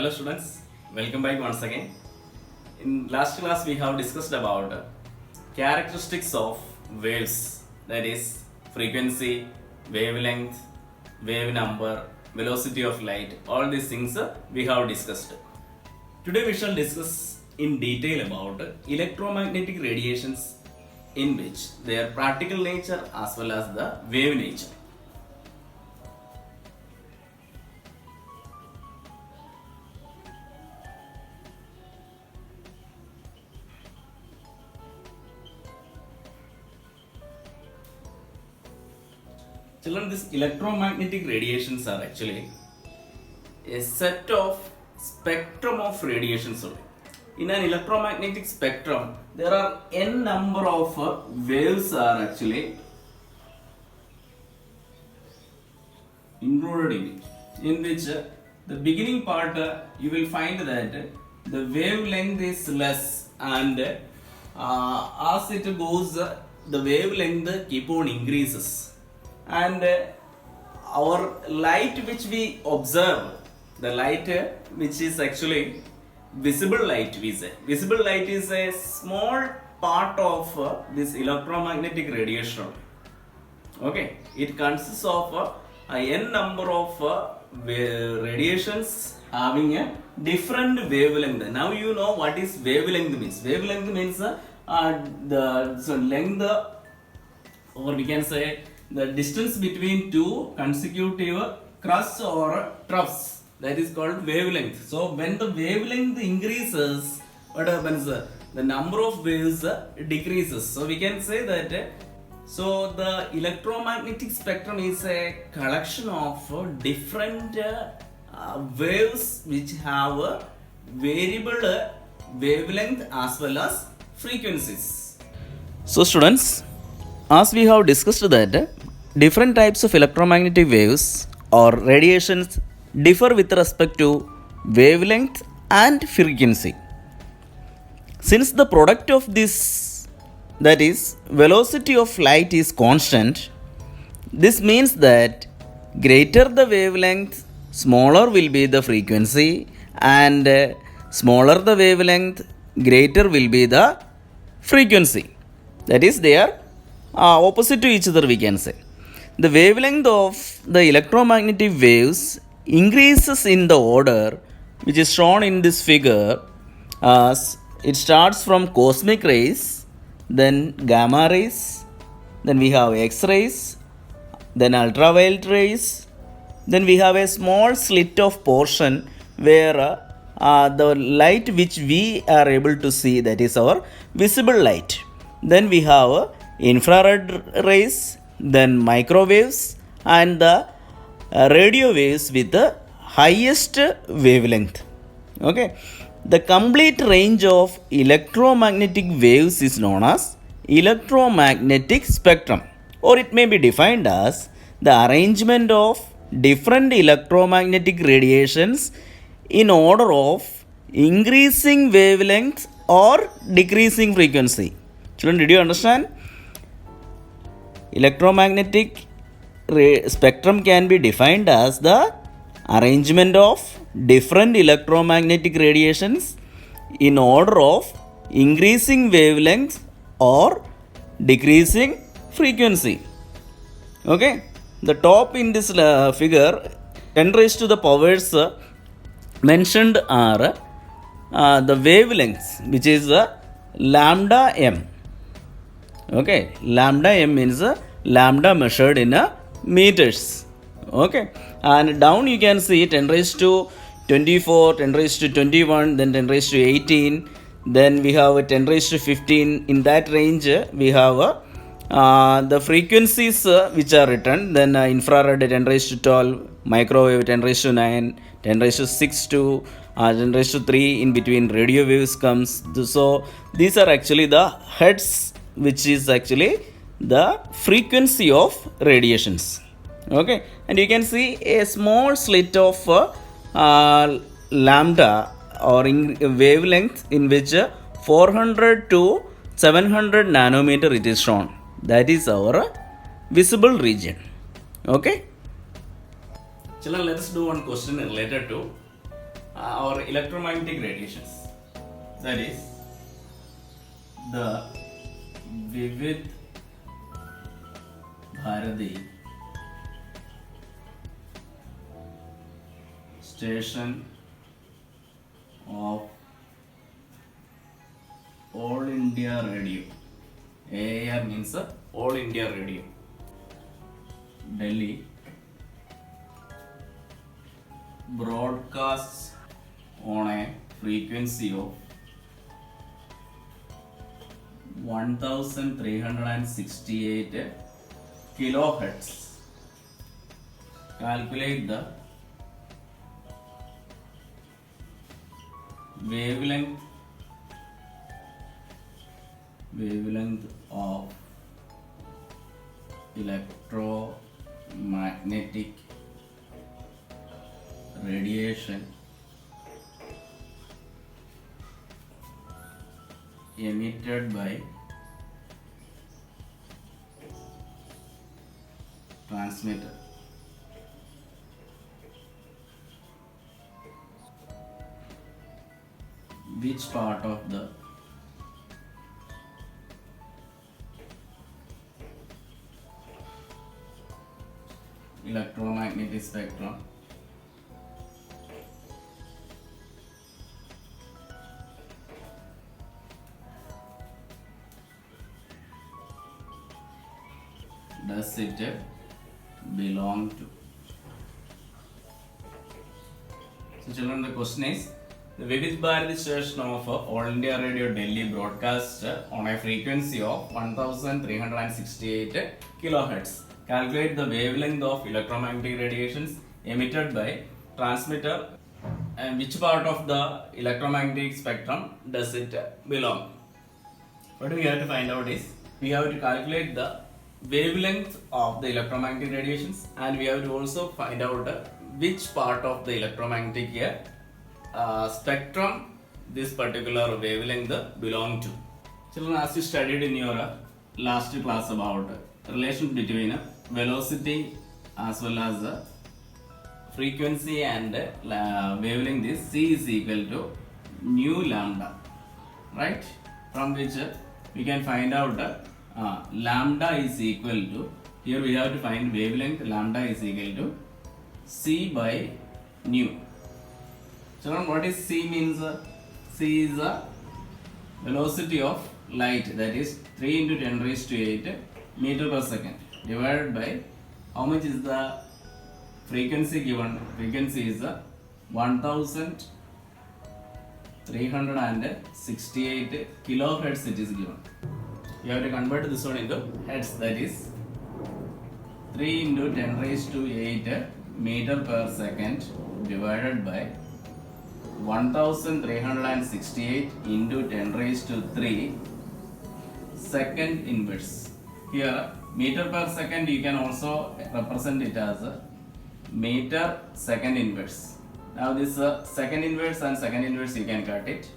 Hello students, welcome back once again. In last class we have discussed about characteristics of waves, that is frequency, wavelength, wave number, velocity of light, all these things we have discussed. Today we shall discuss in detail about electromagnetic radiations, in which their practical nature as well as the wave nature. Children, these electromagnetic radiations are actually a set of spectrum of radiations only. In an electromagnetic spectrum, there are n number of waves are actually included in it. In which the beginning part you will find that the wavelength is less, and as it goes, the wavelength keep on increases. And our light which we observe, the light which is actually visible light, we say. Visible light is a small part of this electromagnetic radiation. Okay, it consists of n number of radiations having a different wavelength. Now you know what is wavelength means. Wavelength means the length, or we can say the distance between two consecutive crusts or troughs, that is called wavelength. So when the wavelength increases, what happens? The number of waves decreases. So we can say that so the electromagnetic spectrum is a collection of different waves which have a variable wavelength as well as frequencies. So students, as we have discussed that different types of electromagnetic waves or radiations differ with respect to wavelength and frequency. Since the product of this, that is velocity of light, is constant, this means that greater the wavelength, smaller will be the frequency, and smaller the wavelength, greater will be the frequency. That is, they are opposite to each other, we can say. The wavelength of the electromagnetic waves increases in the order which is shown in this figure. It starts from cosmic rays, then gamma rays, then we have X-rays, then ultraviolet rays, then we have a small slit of portion where the light which we are able to see, that is our visible light. Then we have infrared rays, then microwaves, and the radio waves with the highest wavelength. Okay, the complete range of electromagnetic waves is known as electromagnetic spectrum, or it may be defined as the arrangement of different electromagnetic radiations in order of increasing wavelength or decreasing frequency. Children, did you understand? Electromagnetic spectrum can be defined as the arrangement of different electromagnetic radiations in order of increasing wavelength or decreasing frequency. Okay, the top in this figure, 10 raised to the powers mentioned are the wavelengths, which is lambda m. Okay, lambda m means lambda measured in meters. Okay, and down you can see 10 raised to 24, 10 raised to 21, then 10 raised to 18, then we have 10 raised to 15. In that range we have the frequencies which are written, then infrared 10 raised to 12, microwave 10 raised to 9, 10 raised to 6 to 10 raised to 3, in between radio waves comes. So these are actually the hertz, which is actually the frequency of radiations. Okay, and you can see a small slit of lambda or wavelength in which 400 to 700 nanometer it is shown. That is our visible region. Okay, children, let us do one question related to or electromagnetic radiations. That is the Vivid Bharati station of All India Radio. AIR means All India Radio. Delhi broadcasts on a frequency of 1368 kilohertz. Calculate the wavelength of electromagnetic radiation emitted by transmitter. Which part of the electromagnetic spectrum does it belong to? So children, the question is, the Vivid Bharati station of All India Radio Delhi broadcast on a frequency of 1368 kilohertz. Calculate the wavelength of electromagnetic radiations emitted by transmitter, and which part of the electromagnetic spectrum does it belong? What we have to find out is, we have to calculate the wavelength of the electromagnetic radiations, and we have to also find out which part of the electromagnetic spectrum this particular wavelength belong to. Children, as you studied in your last class about relation between velocity as well as frequency and wavelength, is C is equal to nu lambda, right? From which we can find out lambda is equal to, here we have to find wavelength, lambda is equal to C by nu. Children, what is C means? C is the velocity of light, that is 3 into 10 raised to 8 meter per second, divided by how much is the frequency given? Frequency is 1368 kilohertz it is given. You have to convert this one into hertz, that is 3 into 10 raised to 8 meter per second divided by 1368 into 10 raised to 3 second inverse. Here meter per second you can also represent it as a meter second inverse. Now this second inverse and second inverse you can cut it.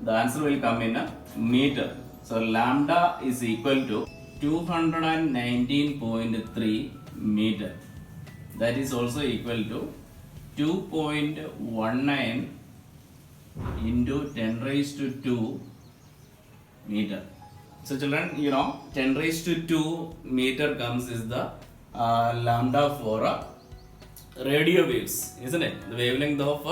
The answer will come in a meter. So lambda is equal to 219.3 meter. That is also equal to 2.19 into 10 raised to 2 meter. So children, 10 raised to 2 meter comes is the lambda for radio waves, isn't it? The wavelength of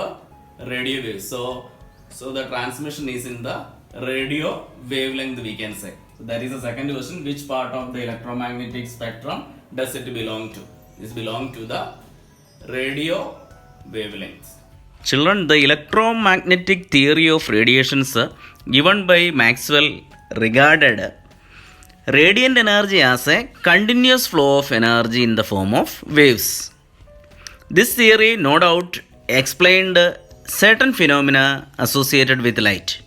radio waves. So the transmission is in the radio wavelength, we can say. So that is the second question. Which part of the electromagnetic spectrum does it belong to? This belongs to the radio wavelength. Children, the electromagnetic theory of radiations given by Maxwell regarded radiant energy as a continuous flow of energy in the form of waves. This theory no doubt explained certain phenomena associated with light,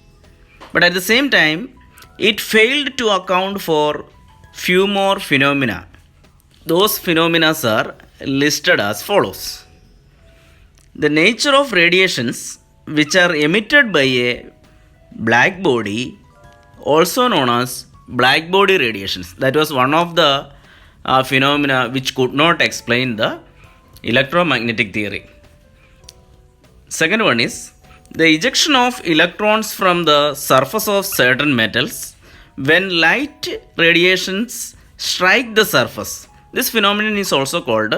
but at the same time it failed to account for few more phenomena. Those phenomena are listed as follows. The nature of radiations which are emitted by a black body, also known as black body radiations. That was one of the phenomena which could not explain the electromagnetic theory. Second one is the ejection of electrons from the surface of certain metals when light radiations strike the surface. This phenomenon is also called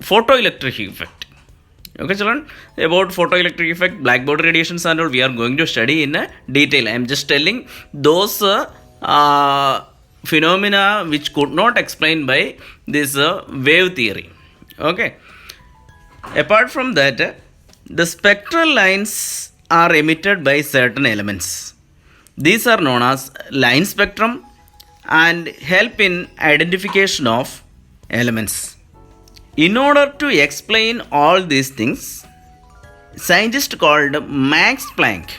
photoelectric effect. Okay, children, about photoelectric effect, black body radiations and all we are going to study in detail. I am just telling those phenomena which could not explain by this wave theory. Okay. Apart from that, the spectral lines are emitted by certain elements. These are known as line spectrum and help in identification of elements. In order to explain all these things, scientist called Max Planck.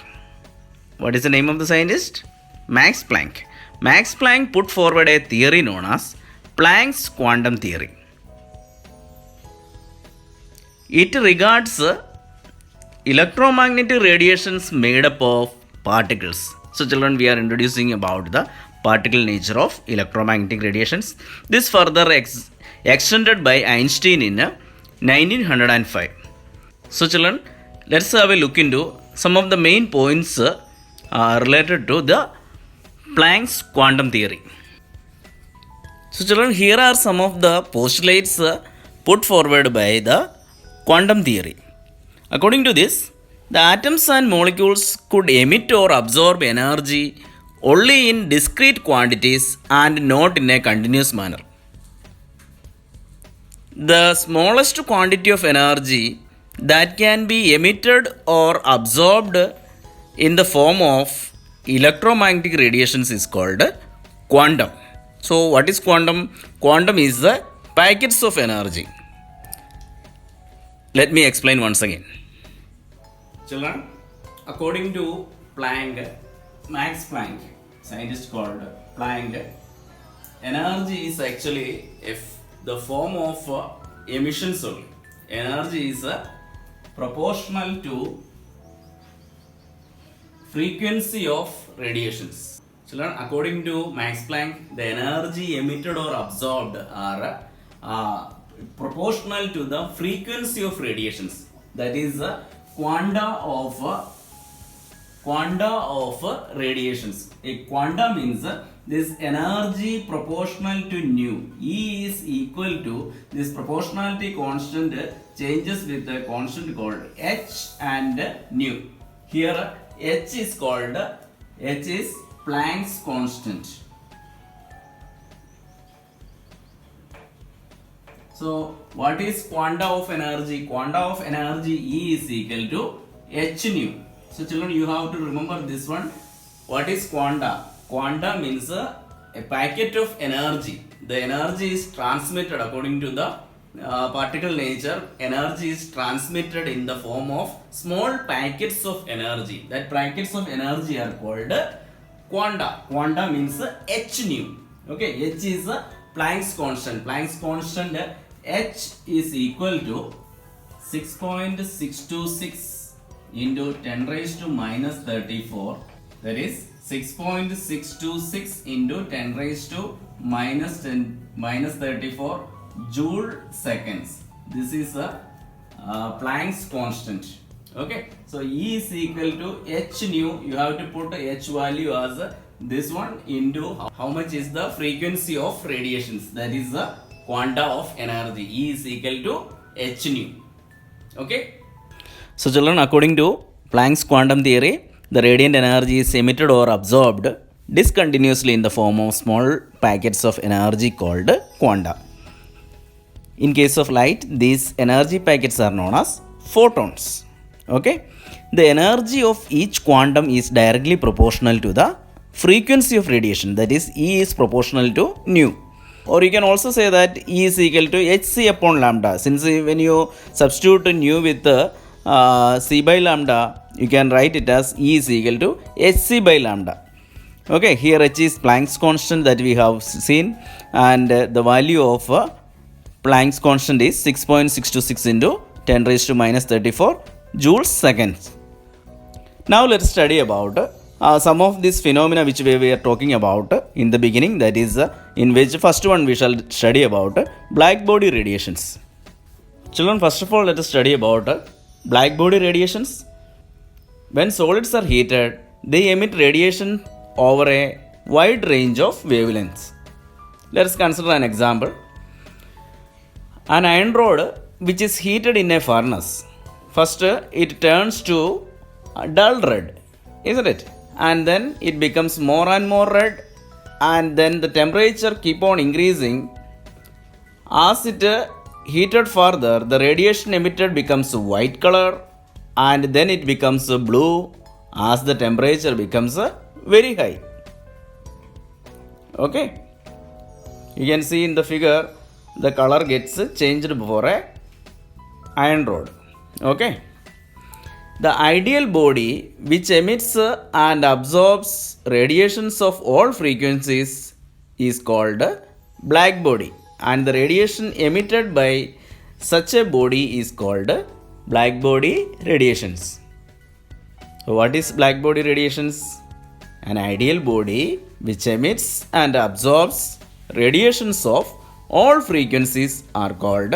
What is the name of the scientist? Max Planck. Max Planck put forward a theory known as Planck's quantum theory. It regards electromagnetic radiations made up of particles. So children, we are introducing about the particle nature of electromagnetic radiations. This further extended by Einstein in 1905. So children, let's have a look into some of the main points related to the Planck's quantum theory. So children, here are some of the postulates put forward by the quantum theory. According to this, the atoms and molecules could emit or absorb energy only in discrete quantities and not in a continuous manner. The smallest quantity of energy that can be emitted or absorbed in the form of electromagnetic radiations is called quantum. So what is quantum? Quantum is the packets of energy. Let me explain once again. Children, according to Planck, Max Planck, scientist called Planck, energy is actually the form of emissions only. Energy is proportional to frequency of radiations. Children, according to Max Planck, the energy emitted or absorbed are proportional to the frequency of radiations. That is quanta of radiations. A quanta means this energy proportional to nu. E is equal to this proportionality constant changes with a constant called h and nu. Here h is Planck's constant. So what is quanta of energy? Quanta of energy E is equal to h nu. So children, you have to remember this one. What is quanta? Quanta means a packet of energy. The energy is transmitted according to the particle nature. Energy is transmitted in the form of small packets of energy. That packets of energy are called quanta. Quanta means h nu. Okay, h is Planck's constant. Planck's constant h is equal to 6.626 into 10 raised to minus 34. That is 6.626 into 10 raised to minus 34 joule seconds. This is Planck's constant. Okay, so E is equal to h nu. You have to put h value as this one into how much is the frequency of radiations. That is the quanta of energy. E is equal to h nu. Okay. So children, according to Planck's quantum theory, the radiant energy is emitted or absorbed discontinuously in the form of small packets of energy called quanta. In case of light, these energy packets are known as photons. Okay. The energy of each quantum is directly proportional to the frequency of radiation. That is, E is proportional to nu. Or you can also say that E is equal to hc upon lambda. Since when you substitute nu with c by lambda, you can write it as E is equal to hc by lambda. Okay, here h is Planck's constant that we have seen, and the value of Planck's constant is 6.626 into 10 raised to minus 34 joules seconds. Now let's study about some of these phenomena which we were talking about in the beginning, that is in which first one we shall study about black body radiations. Children, first of all let us study about black body radiations. When solids are heated, they emit radiation over a wide range of wavelengths. Let us consider an example. An iron rod which is heated in a furnace. First, it turns to a dull red, isn't it? And then it becomes more and more red, and then the temperature keep on increasing. As it heated further, the radiation emitted becomes white color, and then it becomes blue as the temperature becomes very high. Okay, you can see in the figure the color gets changed for a iron rod. Okay, the ideal body which emits and absorbs radiations of all frequencies is called black body, and the radiation emitted by such a body is called black body radiations. So what is black body radiations? An ideal body which emits and absorbs radiations of all frequencies are called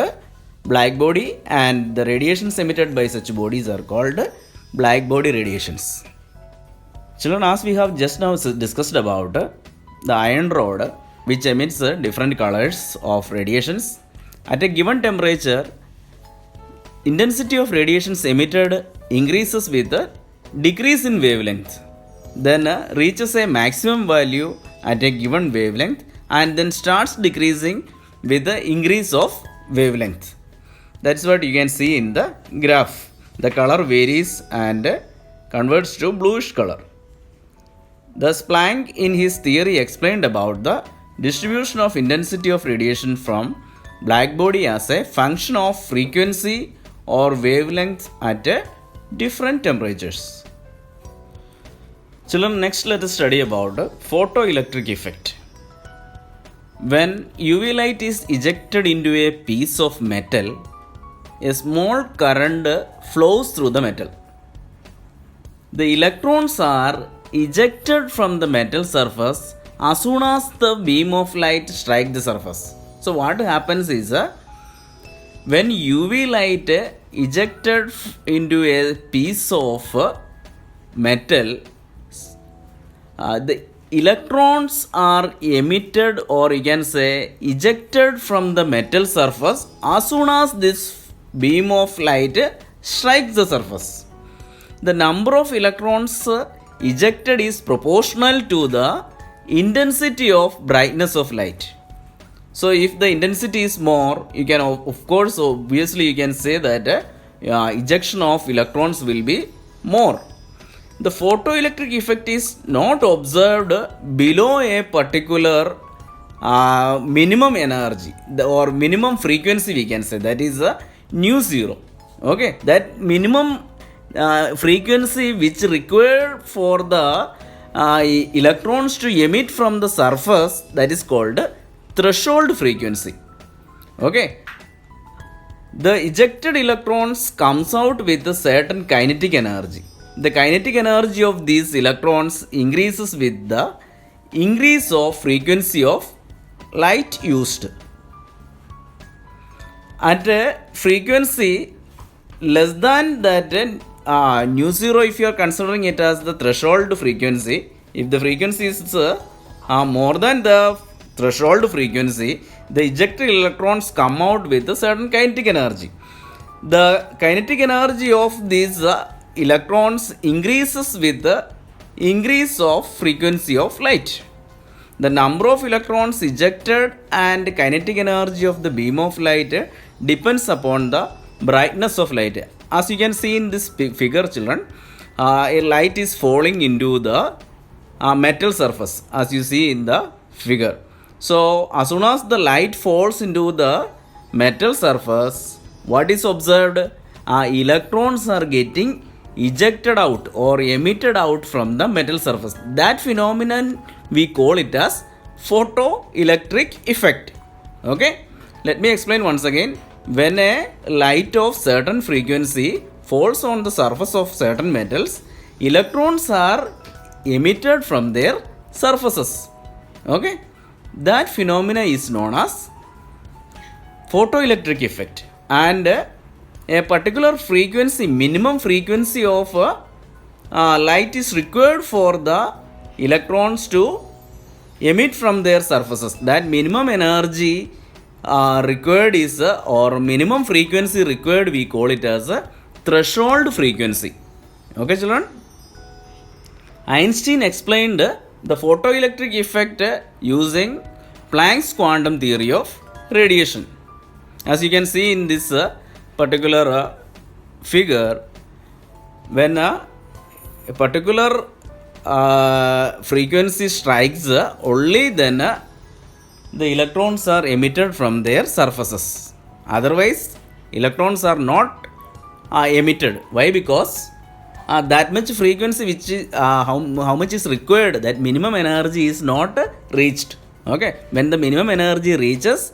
black body, and the radiations emitted by such bodies are called black body radiations. Children, as we have just now discussed about the iron rod which emits different colors of radiations, at a given temperature, intensity of radiations emitted increases with a decrease in wavelength, then reaches a maximum value at a given wavelength, and then starts decreasing with the increase of wavelength. That's what you can see in the graph. The color varies and converts to bluish color. Thus, Planck in his theory explained about the distribution of intensity of radiation from black body as a function of frequency or wavelength at different temperatures. Children, next let us study about photoelectric effect. When UV light is ejected into a piece of metal, a small current flows through the metal. The electrons are ejected from the metal surface as soon as the beam of light strikes the surface. So what happens is when UV light ejected into a piece of metal, the electrons are emitted, or you can say ejected from the metal surface as soon as this beam of light strikes the surface. The number of electrons ejected is proportional to the intensity of brightness of light. So if the intensity is more, you can of course obviously you can say that ejection of electrons will be more. The photoelectric effect is not observed below a particular minimum energy or minimum frequency, we can say, that is nu zero. Okay, that minimum frequency which required for the electrons to emit from the surface, that is called threshold frequency. Okay, the ejected electrons comes out with a certain kinetic energy. The kinetic energy of these electrons increases with the increase of frequency of light used. At a frequency less than that nu zero, if you are considering it as the threshold frequency, if the frequency is more than the threshold frequency, the ejected electrons come out with a certain kinetic energy. The kinetic energy of these electrons increases with the increase of frequency of light. The number of electrons ejected and kinetic energy of the beam of light depends upon the brightness of light. As you can see in this figure, children, a light is falling into the metal surface, as you see in the figure. So as soon as the light falls into the metal surface, what is observed? Electrons are getting ejected out or emitted out from the metal surface. That phenomenon we call it as photoelectric effect. Okay, let me explain once again. When a light of certain frequency falls on the surface of certain metals, electrons are emitted from their surfaces. Okay, that phenomena is known as photoelectric effect. And a particular frequency, minimum frequency of light is required for the electrons to emit from their surfaces. That minimum energy required is or minimum frequency required, we call it as a threshold frequency. Okay, children? Einstein explained the photoelectric effect using Planck's quantum theory of radiation. As you can see in this particular figure, when a particular frequency strikes, only then the electrons are emitted from their surfaces. Otherwise, electrons are not emitted. Why? Because that much frequency which is how much is required, that minimum energy is not reached. Okay, when the minimum energy reaches,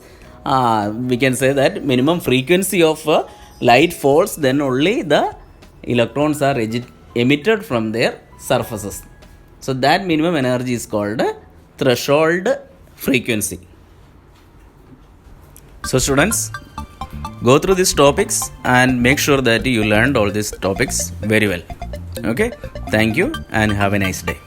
we can say that minimum frequency of light falls, then only the electrons are emitted from their surfaces. So that minimum energy is called threshold frequency. So students, go through these topics and make sure that you learned all these topics very well. Okay, thank you and have a nice day.